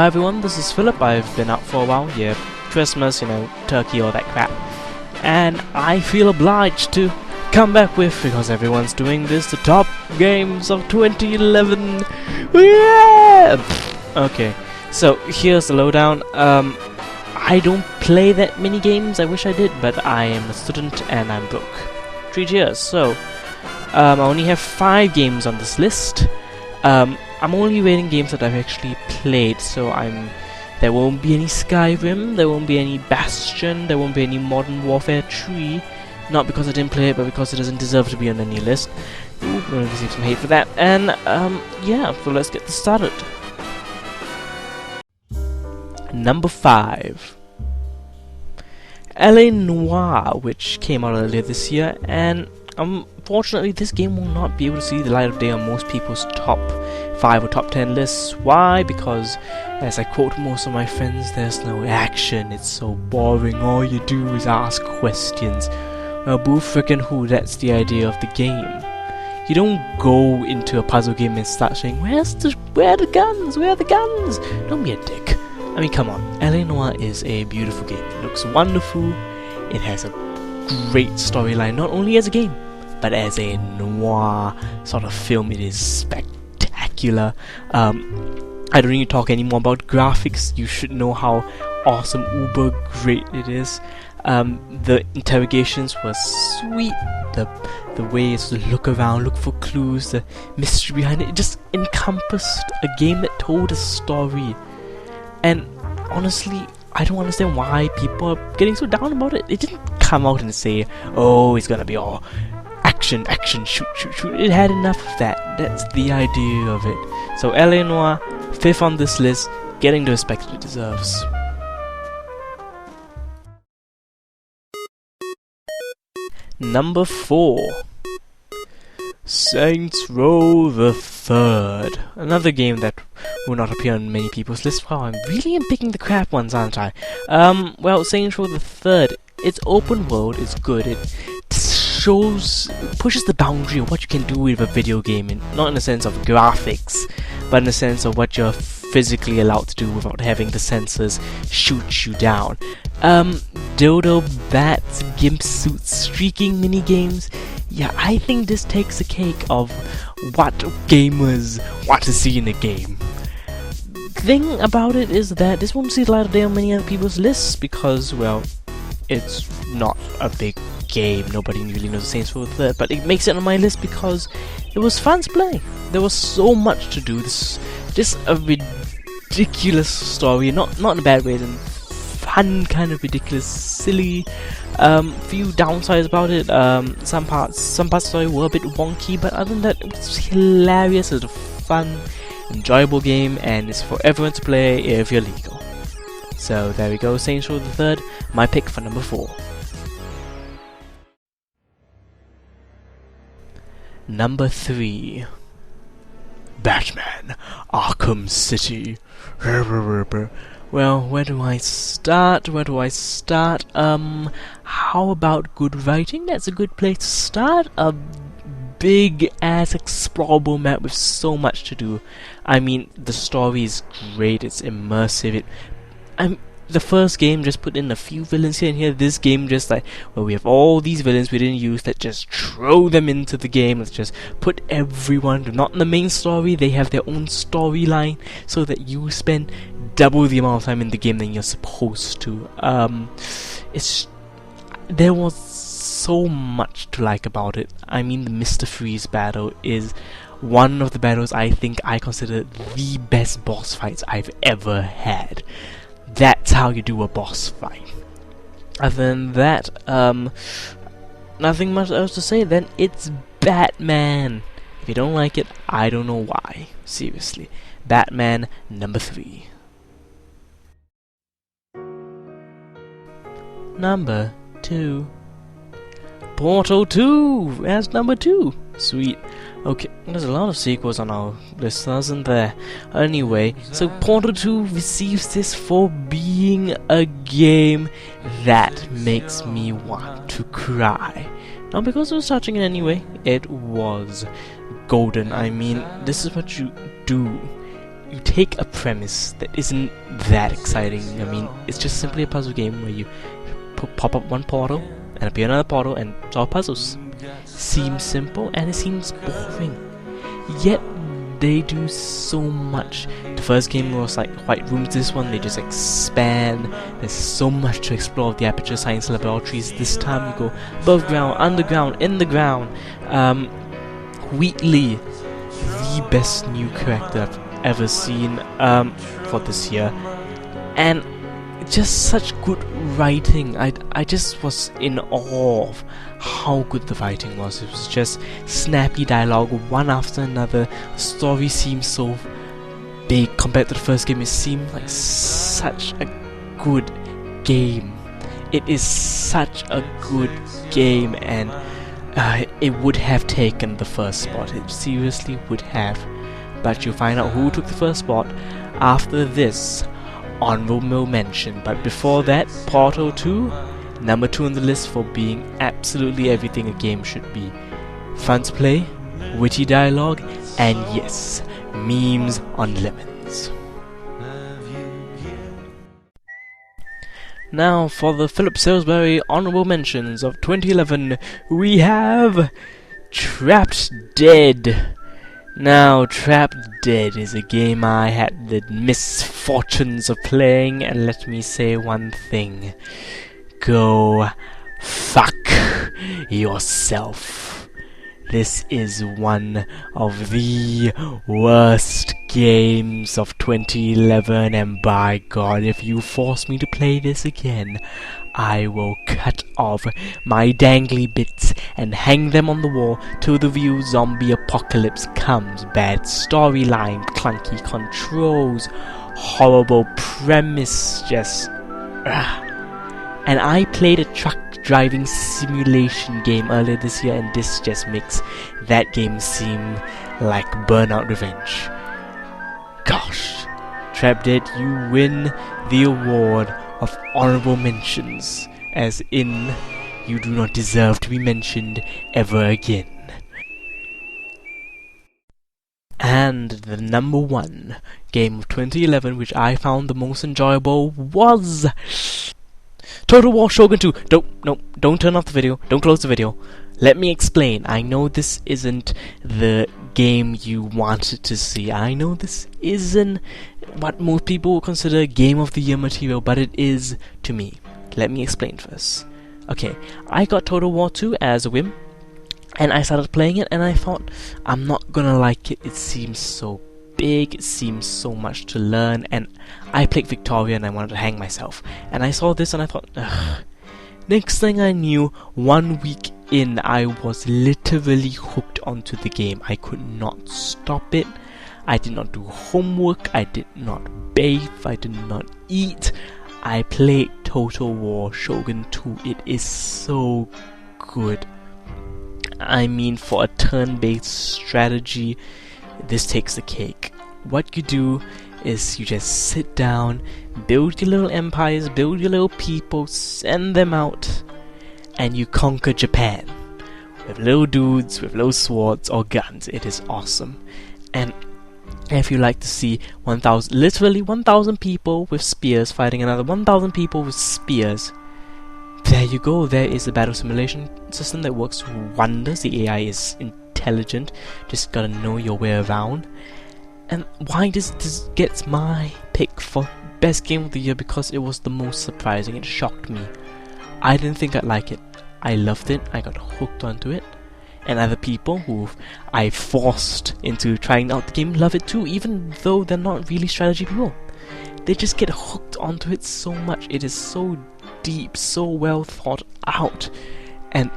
Hi everyone, this is Philip. I've been out for a while, yeah, Christmas, turkey, all that crap. And I feel obliged to come back with, because everyone's doing this, the top games of 2011. Yeah! Okay, so here's the lowdown. I don't play that many games, I wish I did, but I am a student and I'm broke. 3 years, so I only have 5 games on this list. I'm only rating games that I've actually played, so there won't be any Skyrim, there won't be any Bastion, there won't be any Modern Warfare 3. Not because I didn't play it, but because it doesn't deserve to be on any list. Ooh, I'm gonna receive some hate for that. And yeah, so let's get this started. Number 5. Noire, which came out earlier this year, and unfortunately this game will not be able to see the light of day on most people's top 5 or top 10 lists. Why? Because, as I quote most of my friends, there's no action, it's so boring, all you do is ask questions. Well, boo frickin' who, that's the idea of the game. You don't go into a puzzle game and start saying, where are the guns, where are the guns? Don't be a dick. I mean, come on, Noire is a beautiful game. It looks wonderful, it has a great storyline, not only as a game, but as a noir sort of film. It is spectacular. I don't need to talk anymore about graphics. You should know how awesome, uber great it is. The interrogations were sweet. The ways to look around, look for clues, the mystery behind it just encompassed a game that told a story. And honestly, I don't understand why people are getting so down about it. It didn't come out and say, oh, it's gonna be all action, action, shoot, shoot, shoot. It had enough of that. That's the idea of it. So Noire, 5th on this list, getting the respect it deserves. Number 4. Saints Row the Third. Another game that will not appear on many people's lists. Wow, I really am picking the crap ones, aren't I? Well, Saints Row the Third, it's open world, it's good, it pushes the boundary of what you can do with a video game, and not in the sense of graphics, but in the sense of what you're physically allowed to do without having the sensors shoot you down. Dildo bats, gimp suits, streaking minigames. Yeah, I think this takes the cake of what gamers want to see in a game. Thing about it is that this won't see the light of day on many other people's lists because, well, it's not a big game. Nobody really knows Saints Row the Third, but it makes it on my list because it was fun to play. There was so much to do. Just a ridiculous story, not in a bad way, in fun, kind of ridiculous, silly. Few downsides about it. Some parts of the story were a bit wonky, but other than that, it was hilarious. It was a fun, enjoyable game, and it's for everyone to play if you're legal. So there we go, Saints Row the Third, my pick for number 4. Number 3. Batman, Arkham City. Well, where do I start? How about good writing? That's a good place to start. A big-ass explorable map with so much to do. I mean, the story is great, it's immersive, the first game just put in a few villains here and here. This game just like, well, we have all these villains we didn't use, let's just throw them into the game. Let's just put everyone, not in the main story, they have their own storyline, so that you spend double the amount of time in the game than you're supposed to. There was so much to like about it. I mean, the Mr. Freeze battle is one of the battles I consider the best boss fights I've ever had. That's how you do a boss fight. Other than that, nothing much else to say. Then it's Batman. If you don't like it, I don't know why. Seriously. Batman, number 3. Number 2. Portal 2 as number 2. Sweet. Okay, there's a lot of sequels on our list, isn't there? Anyway, so Portal 2 receives this for being a game that makes me want to cry. Not because it was touching in any way, it was golden. I mean, this is what you do. you take a premise that isn't that exciting. I mean, it's just simply a puzzle game where you pop up one portal and appear another portal and solve puzzles. Seems simple and it seems boring. Yet they do so much. The first game was like White Rooms. This one they just expand. There's so much to explore of the Aperture Science Laboratories. This time you go above ground, underground, in the ground. Wheatley, the best new character I've ever seen for this year, and just such good writing. I just was in awe of how good the writing was. It was just snappy dialogue, one after another. The story seemed so big compared to the first game. It seemed like such a good game. It is such a good game, and it would have taken the first spot. It seriously would have. But you'll find out who took the first spot after this honorable mention. But before that, Portal 2, number 2 on the list for being absolutely everything a game should be. Fun to play, witty dialogue, and yes, memes on lemons. Now for the Philip Salisbury honorable mentions of 2011, we have Trapped Dead. Now, Trapped Dead is a game I had the misfortunes of playing, and let me say one thing. Go fuck yourself. This is one of the worst games of 2011, and by God, if you force me to play this again, I will cut off my dangly bits and hang them on the wall till the real zombie apocalypse comes. Bad storyline, clunky controls, horrible premise, just... And I played a truck driving simulation game earlier this year, and this just makes that game seem like Burnout Revenge. Gosh, Trapped Dead, you win the award of honorable mentions, as in, you do not deserve to be mentioned ever again. And the number 1 game of 2011 which I found the most enjoyable was Total War Shogun 2. Don't turn off the video. Don't close the video. Let me explain. I know this isn't the game you wanted to see. I know this isn't what most people would consider Game of the Year material, but it is to me. Let me explain first. Okay, I got Total War 2 as a whim, and I started playing it, and I thought, I'm not gonna like it. It seems so big, it seems so much to learn, and I played Victoria and I wanted to hang myself. And I saw this and I thought, ugh. Next thing I knew, 1 week in, I was literally hooked onto the game. I could not stop it. I did not do homework, I did not bathe, I did not eat. I played Total War Shogun 2. It is so good. I mean, for a turn-based strategy, this takes the cake. What you do is you just sit down, build your little empires, build your little people, send them out, and you conquer Japan. With little dudes, with little swords or guns. It is awesome. And if you like to see 1,000, literally 1,000 people with spears fighting another 1,000 people with spears, there you go. There is a battle simulation system that works wonders. The AI is intelligent, just gotta know your way around. And why does this gets my pick for best game of the year? Because it was the most surprising. It shocked me. I didn't think I'd like it. I loved it. I got hooked onto it. And other people who I forced into trying out the game love it too, even though they're not really strategy people. They just get hooked onto it so much. It is so deep, so well thought out. And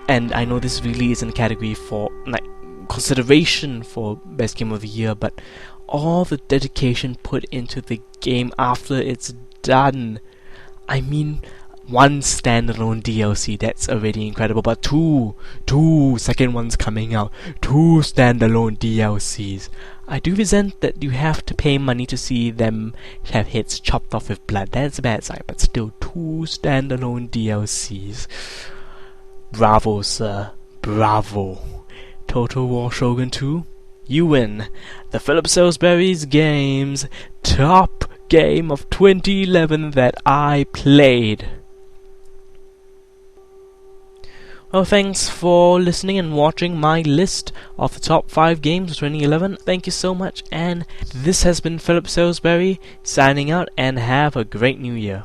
I know this really isn't a category for like consideration for best game of the year, but all the dedication put into the game after it's done. I mean, 1 standalone DLC, that's already incredible, but two second ones coming out, 2 standalone DLCs. I do resent that you have to pay money to see them have heads chopped off with blood. That's a bad side, but still 2 standalone DLCs. Bravo, sir. Bravo. Total War Shogun 2, you win the Philip Salisbury's Games top game of 2011 that I played. Well, thanks for listening and watching my list of the top 5 games of 2011. Thank you so much, and this has been Philip Salisbury signing out, and have a great new year.